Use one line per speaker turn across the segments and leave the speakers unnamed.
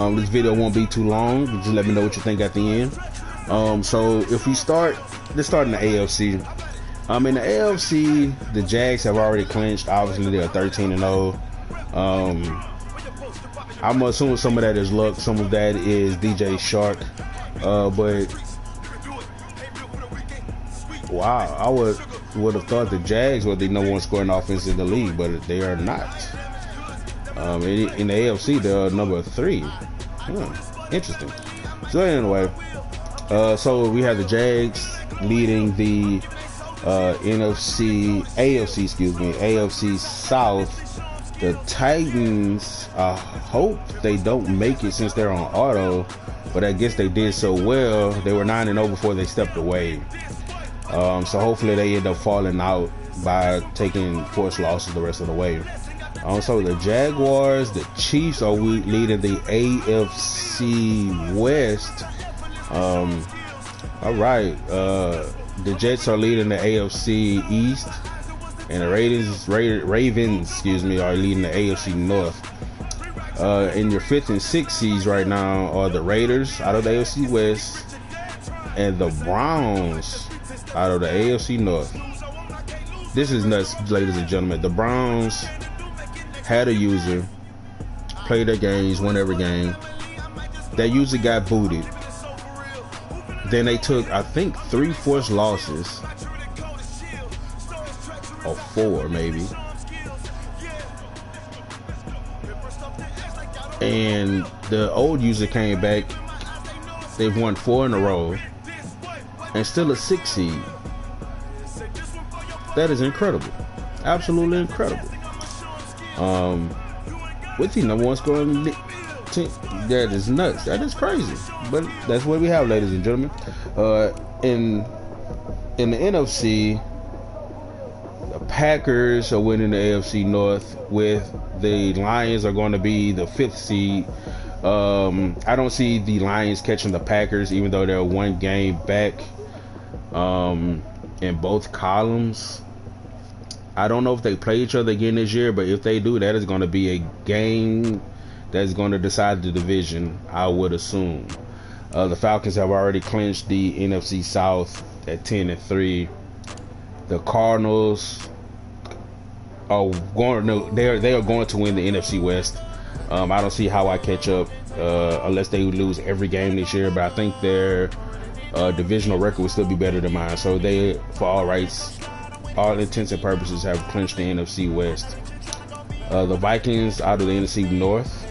This video won't be too long. Just let me know what you think at the end. So if we start, let's start in the AFC. In the AFC, the Jags have already clinched. Obviously, they're 13-0. I'm assuming some of that is luck, some of that is DJ Shark. But wow, I would have thought the Jags were the number one scoring offense in the league, but they are not. In the AFC, they're number 3. Interesting. So anyway, so we have the Jags leading the AFC South. The Titans, I hope they don't make it since they're on auto, but I guess they did so well. They were 9-0 before they stepped away. So hopefully they end up falling out by taking forced losses the rest of the way. So the Jaguars, the Chiefs are leading the AFC West. All right, the Jets are leading the AFC East, and the Ravens, are leading the AFC North. In your 5th and 6th seeds right now are the Raiders out of the AFC West, and the Browns out of the AFC North. This is nuts, ladies and gentlemen. The Browns had a user, played their games, won every game. That user got booted. Then they took, I think, 3 forced losses, or 4 maybe. And the old user came back. They've won 4 in a row and still a 6 seed. That is incredible. Absolutely incredible. With the number one scoring team, that is nuts. That is crazy. But that's what we have, ladies and gentlemen. In the NFC, the Packers are winning the AFC North, with the Lions are going to be the 5th seed. I don't see the Lions catching the Packers, even though they're 1 game back in both columns. I don't know if they play each other again this year, but if they do, that is going to be a game that's going to decide the division, I would assume. The Falcons have already clinched the NFC South at 10-3. The Cardinals are going to they are going to win the NFC West. I don't see how I catch up unless they lose every game this year, but I think their divisional record will still be better than mine. So they, for all intents and purposes, have clinched the NFC West. The Vikings out of the NFC North.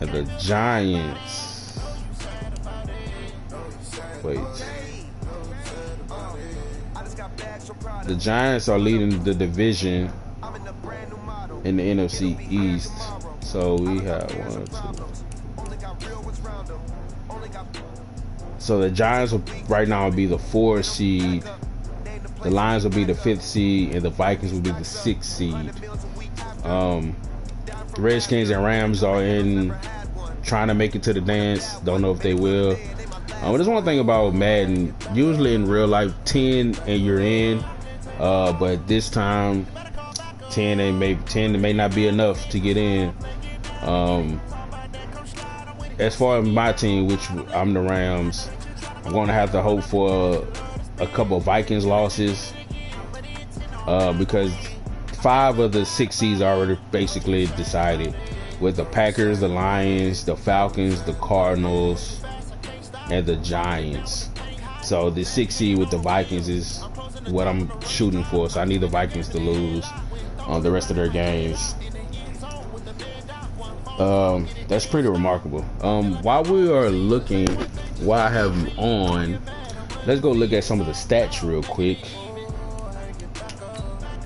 And the Giants. Wait. The Giants are leading the division in the NFC East. So we have 1, 2. So the Giants will right now be the 4th seed. The Lions will be the 5th seed, and the Vikings will be the 6th seed. The Redskins and Rams are in trying to make it to the dance. Don't know if they will. There's one thing about Madden. Usually in real life, 10 and you're in. But this time, 10 may not be enough to get in. As far as my team, which I'm the Rams, I'm going to have to hope for a couple of Vikings losses, because 5 of the 6 seeds are already basically decided, with the Packers, the Lions, the Falcons, the Cardinals, and the Giants. So the 6th seed with the Vikings is what I'm shooting for. So I need the Vikings to lose on the rest of their games. That's pretty remarkable. While I have you on, let's go look at some of the stats real quick.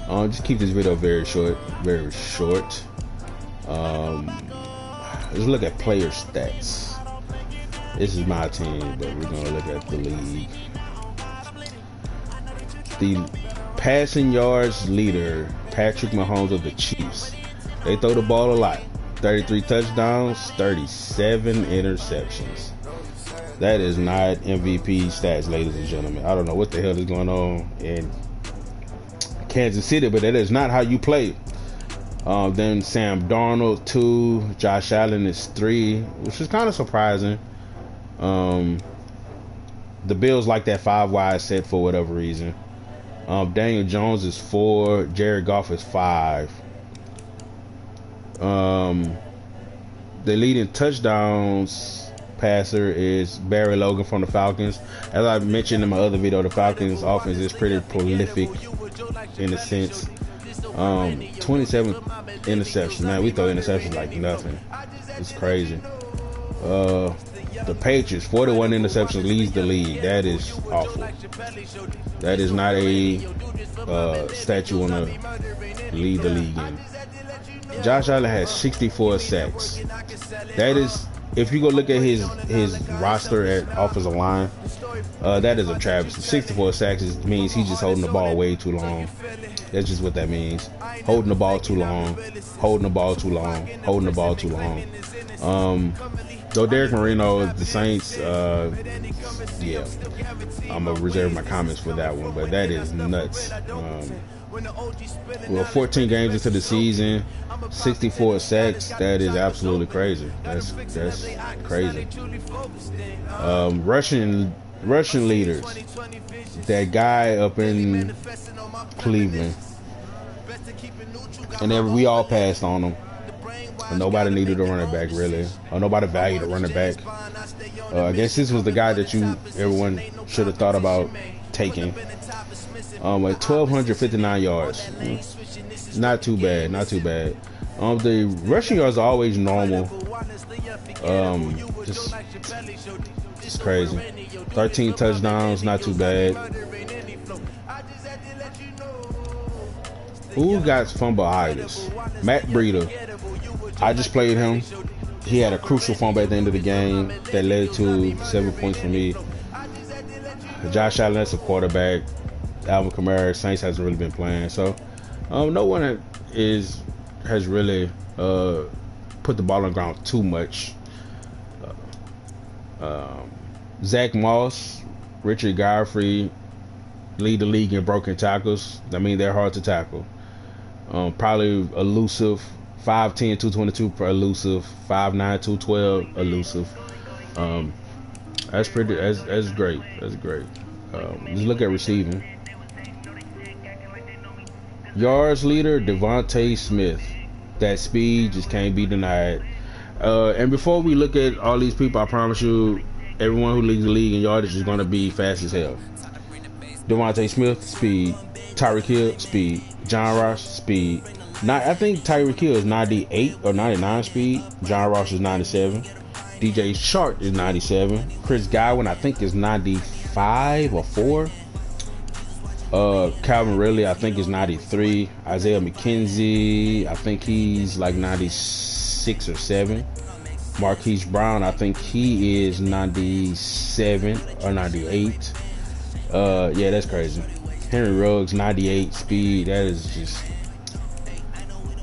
Just keep this video very short. Let's look at player stats. This is my team, but we're gonna look at the league. The passing yards leader, Patrick Mahomes of the Chiefs. They throw the ball a lot. 33 touchdowns, 37 interceptions. That is not MVP stats, ladies and gentlemen. I don't know what the hell is going on in Kansas City, but that is not how you play. Then Sam Darnold 2, Josh Allen is 3, which is kind of surprising. The Bills like that 5 wide set for whatever reason. Daniel Jones is 4, Jared Goff is 5. The leading touchdowns passer is Barry Logan from the Falcons. As I mentioned in my other video, the Falcons offense is pretty prolific in a sense. 27 interceptions, man. We throw interceptions like nothing. It's crazy. The Patriots, 41 interceptions, leads the league. That is awful. That is not a stat you want to lead the league in. Josh Allen has 64 sacks. That is, if you go look at his roster at offensive line, that is a travesty. 64 sacks means he's just holding the ball way too long. That's just what that means. Holding the ball too long. Holding the ball too long. Holding the ball too long. Though Derek Marino, the Saints, yeah, I'm gonna reserve my comments for that one, but that is nuts. Well, 14 games into the season, 64 sacks. That is absolutely crazy. That's crazy. Russian leaders. That guy up in Cleveland, and then we all passed on him. And nobody needed a running back really, or nobody valued a running back. I guess this was the guy that everyone should have thought about taking. At 1,259 yards, not too bad, not too bad. The rushing yards are always normal. Just crazy. 13 touchdowns, not too bad. Who got fumbleitis? Matt Breida. I just played him. He had a crucial fumble at the end of the game that led to 7 points for me. Josh Allen, that's a quarterback. Alvin Kamara, Saints hasn't really been playing, so no one has really put the ball on the ground too much. Zach Moss, Richard Godfrey lead the league in broken tackles. I mean, they're hard to tackle. Probably elusive. 5'10", 222 per elusive. 5'9", 212 elusive. That's pretty. That's great. That's great. Let's look at receiving. Yards leader Devontae Smith. That speed just can't be denied. And before we look at all these people, I promise you, everyone who leads the league in yardage is going to be fast as hell. Devontae Smith, speed. Tyreek Hill, speed. John Ross, speed. I think Tyreek Hill is 98 or 99 speed. John Ross is 97. DJ Shark is 97. Chris Godwin, I think, is 95 or 4. Calvin Ridley, I think, is 93. Isaiah McKenzie, I think he's like 96 or 7. Marquise Brown, I think he is 97 or 98. Yeah, that's crazy. Henry Ruggs, 98 speed.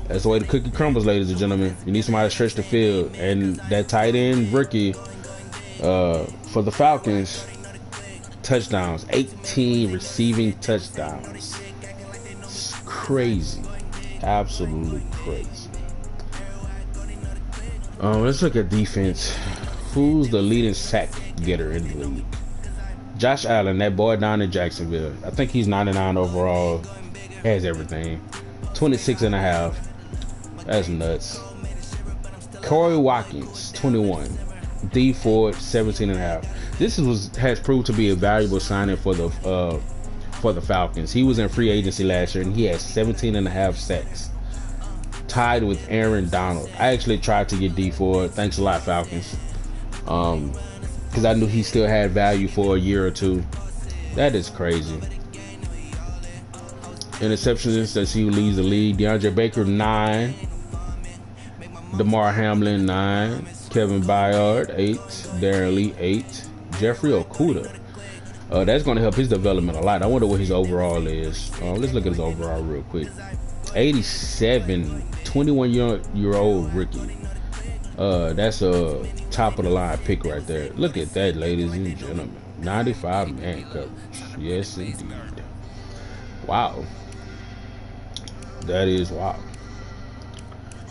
That's the way the cookie crumbles, ladies and gentlemen. You need somebody to stretch the field. And that tight end rookie for the Falcons, touchdowns, 18 receiving touchdowns. It's crazy. Absolutely crazy. Let's look at defense. Who's the leading sack getter in the league? Josh Allen, that boy down in Jacksonville. I think he's 99 overall. Has everything. 26.5. That's nuts. Corey Watkins, 21. D Ford, 17.5. This has proved to be a valuable signing for the Falcons. He was in free agency last year and he has 17.5 sacks. Tied with Aaron Donald. I actually tried to get D Ford. Thanks a lot, Falcons. Because I knew he still had value for a year or two. That is crazy. Interceptions, that's he who leads the league. DeAndre Baker, 9. DeMar Hamlin, 9. Kevin Byard, 8. Darren Lee, 8. Jeffrey Okuda. That's going to help his development a lot. I wonder what his overall is. Let's look at his overall real quick. 87, 21-year-old rookie. That's a top of the line pick right there. Look at that, ladies and gentlemen. 95 man coverage. Yes, indeed. Wow. That is wow.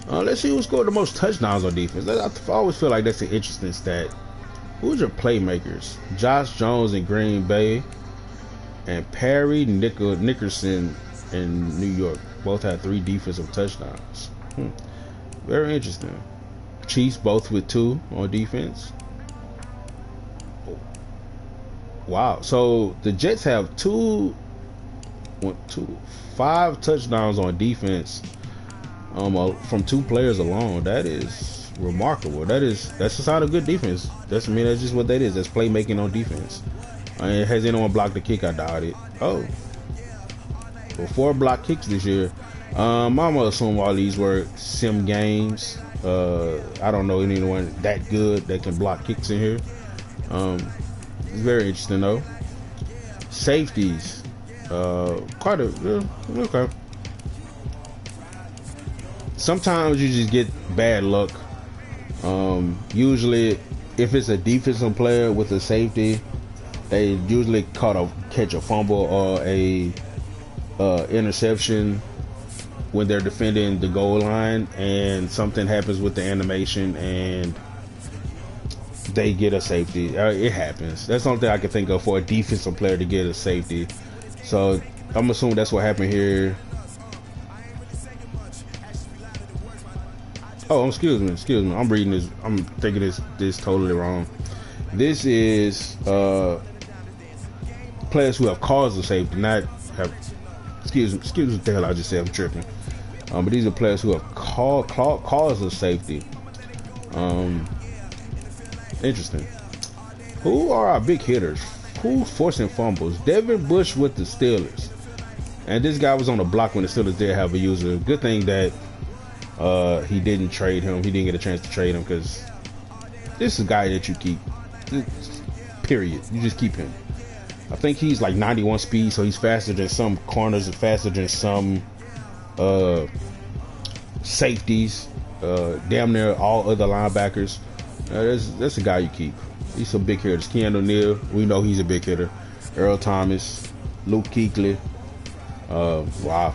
Let's see who scored the most touchdowns on defense. I always feel like that's an interesting stat. Who's your playmakers? Josh Jones in Green Bay and Perry Nickerson in New York. Both had 3 defensive touchdowns. Very interesting. Chiefs both with 2 on defense. Wow. So the Jets have 5 touchdowns on defense from 2 players alone. That is remarkable. That's a sign of good defense. That's just what that is. That's playmaking on defense. Has anyone blocked the kick? I doubt it. Oh, well, 4 block kicks this year. I'm gonna assume all these were sim games. I don't know anyone that good that can block kicks in here. Very interesting though. Safeties, okay. Sometimes you just get bad luck. Usually, if it's a defensive player with a safety, they usually catch a fumble or a interception when they're defending the goal line, and something happens with the animation and they get a safety. It happens. That's the only thing I can think of for a defensive player to get a safety. So I'm assuming that's what happened here. Oh, excuse me. I'm reading this. I'm thinking this totally wrong. This is players who have caused a safety, not have. Excuse me. What the hell I just said? I'm tripping. But these are players who have caused a safety. Interesting. Who are our big hitters? Who's forcing fumbles? Devin Bush with the Steelers. And this guy was on the block when the Steelers did have a user. Good thing that he didn't trade him. He didn't get a chance to trade him, because this is a guy that you keep. Period. You just keep him. I think he's like 91 speed, so he's faster than some corners and faster than some safeties. Damn near all other linebackers. That's a guy you keep. He's some big hitters. Keanu O'Neal, we know he's a big hitter. Earl Thomas, Luke Kuechly. Wow.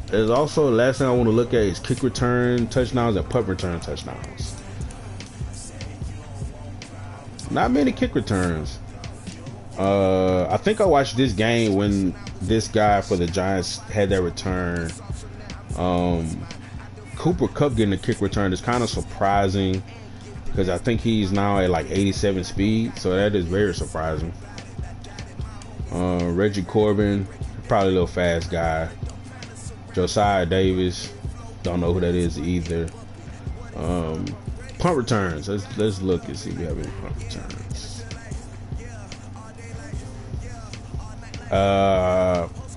There's also, the last thing I want to look at is kick return touchdowns and punt return touchdowns. Not many kick returns. I think I watched this game when this guy for the Giants had that return. Cooper Kupp getting a kick return is kind of surprising, because I think he's now at like 87 speed, so that is very surprising. Reggie Corbin, probably a little fast guy. Josiah Davis, don't know who that is either. Punt returns. Let's look and see if we have any punt returns.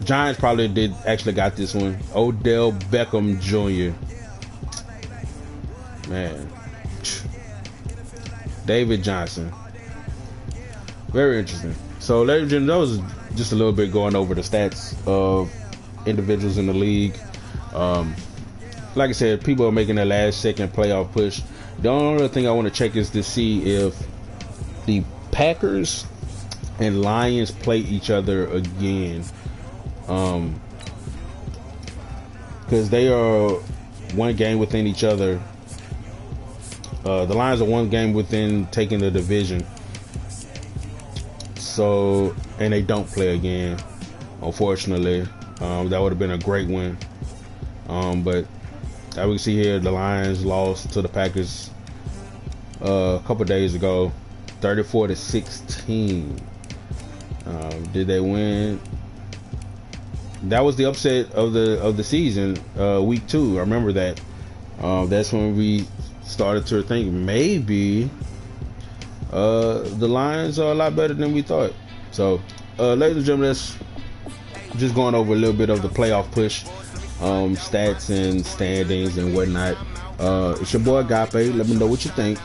Giants probably actually got this one. Odell Beckham Jr. Man. David Johnson. Very interesting. So, ladies and gentlemen, that was just a little bit going over the stats of individuals in the league. Like I said, people are making their last second playoff push. The only other thing I want to check is to see if the Packers and Lions play each other again, because they are one game within each other. The Lions are one game within taking the division, so, and they don't play again, unfortunately. That would have been a great win, but as we can see here, the Lions lost to the Packers a couple days ago, 34-16. Did they win? That was the upset of the season, week 2. I remember that. That's when we started to think maybe the Lions are a lot better than we thought. So, ladies and gentlemen, that's just going over a little bit of the playoff push, stats and standings and whatnot. It's your boy Agape. Let me know what you think.